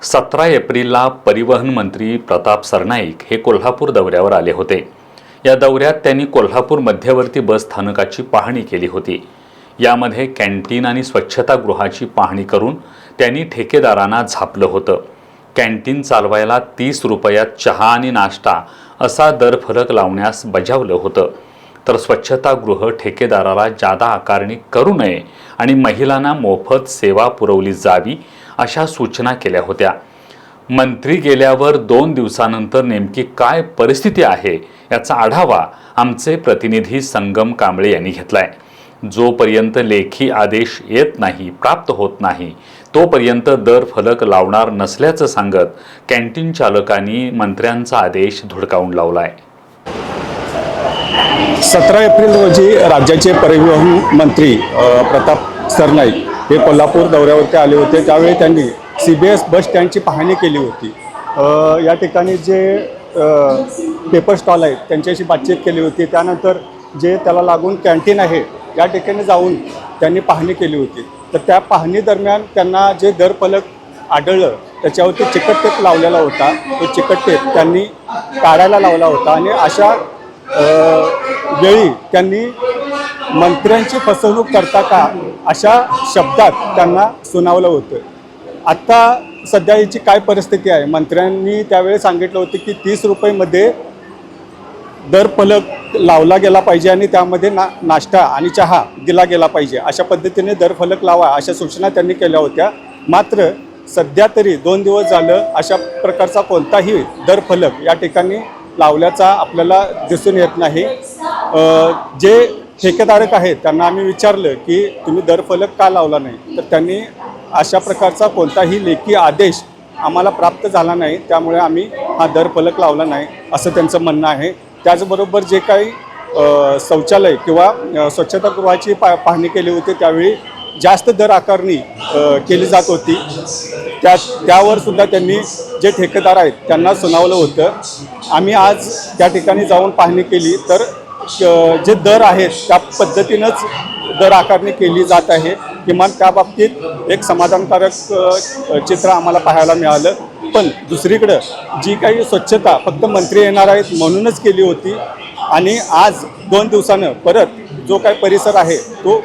17 एप्रिलला परिवहन मंत्री प्रताप सरनाईक हे कोल्हापूर दौऱ्यावर आले होते। या दौऱ्यात त्यांनी कोल्हापूर मध्यवर्ती बस स्थानकाची पाहणी केली होती। यामध्ये कॅन्टीन आणि स्वच्छतागृहाची पाहणी करून त्यांनी ठेकेदारांना झापलं होतं। कॅन्टीन चालवायला 30 रुपयात चहा आणि नाश्ता असा दरफलक लावण्यास बजावलं होतं, तर स्वच्छतागृह ठेकेदाराला जादा आकारणी करू नये आणि महिलांना मोफत सेवा पुरवली जावी अशा सूचना केल्या होत्या। मंत्री गेल्यावर 2 दिवसानंतर नेमकी काय परिस्थिती आहे याचा आढावा आमचे प्रतिनिधी संगम कांबळे यांनी घेतलाय। जोपर्यंत लेखी आदेश येत नाही, प्राप्त होत नाही, तोपर्यंत दर फलक लावणार नसल्याचं सांगत कॅन्टीन चालकांनी मंत्र्यांचा आदेश धुडकावून लावलाय। 17 एप्रिल रोजी राज्याचे परिवहन मंत्री प्रताप सरनाईक हे कोल्हापूर दौऱ्यावरती आले होते। त्यावेळी त्यांनी CBS बस स्टँडची पाहणी केली होती। या ठिकाणी जे पेपर स्टॉल आहेत त्यांच्याशी बातचीत केली होती। त्यानंतर जे त्याला लागून कॅन्टीन आहे या ठिकाणी जाऊन त्यांनी पाहणी केली होती। तर त्या पाहणी दरम्यान त्यांना जे दरफलक आढळलं त्याच्यावरती चिकट टेप लावलेला होता, तो चिकट टेप त्यांनी काढायला लावला होता आणि अशा वेळी त्यांनी मंत्र्यांची फसवणूक करता का अशा शब्दात त्यांना सुनावलं होतं। आत्ता सध्या याची काय परिस्थिती आहे, मंत्र्यांनी त्यावेळी सांगितलं होतं की 30 रुपयेमध्ये दरफलक लावला गेला पाहिजे आणि त्यामध्ये नाश्ता आणि चहा दिला गेला पाहिजे, अशा पद्धतीने दरफलक लावा अशा सूचना त्यांनी केल्या होत्या। मात्र सध्या तरी 2 दिवस झालं अशा प्रकारचा कोणताही दरफलक या ठिकाणी लावल्याचा आपल्याला दिसून येत नाही। जे ठेकेदारक आहेत त्यांना आम्ही विचारलं की तुम्ही दरफलक का लावला नाही, तर त्यांनी अशा प्रकारचा कोणताही लेखी आदेश आम्हाला प्राप्त झाला नाही, त्यामुळे आम्ही हा दरफलक लावला नाही असं त्यांचं म्हणणं आहे। त्याचबरोबर जे काही शौचालय किंवा स्वच्छतागृहाची पाहणी केली होती त्यावेळी जास्त दर आकारणी केली जात होती, त्यावर सुद्धा त्यांनी जे ठेकेदार आहेत त्यांना सुनावलं होतं। आम्ही आज त्या ठिकाणी जाऊन पाहणी केली तर जे दर आहेत त्या पद्धतीनंच दर आकारणी केली जात आहे। किमान त्या बाबतीत एक समाधानकारक चित्र आम्हाला पाहायला मिळालं। पण दुसरीकडं जी काही स्वच्छता फक्त मंत्री येणार आहेत म्हणूनच केली होती आणि आज 2 दिवसानं परत जो काही परिसर आहे तो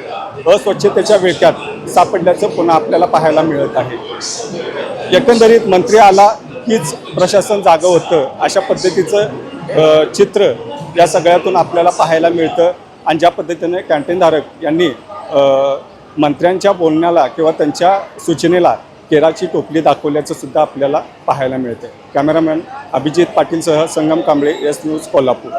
अस्वच्छतेच्या विळख्यात सापडल्याचं पुन्हा आपल्याला पाहायला मिळत आहे। एकंदरीत मंत्री आला कीच प्रशासन जागं होतं अशा पद्धतीचं चित्र या सगळ्यातून आपल्याला पाहायला मिळतं। आणि ज्या पद्धतीने कॅन्टीनधारक यांनी मंत्र्यांच्या बोलण्याला किंवा त्यांच्या सूचनेला केराची टोपली दाखवल्याचं सुद्धा आपल्याला पाहायला मिळतं। कॅमेरामॅन अभिजित पाटीलसह संगम कांबळे, S न्यूज कोल्हापूर।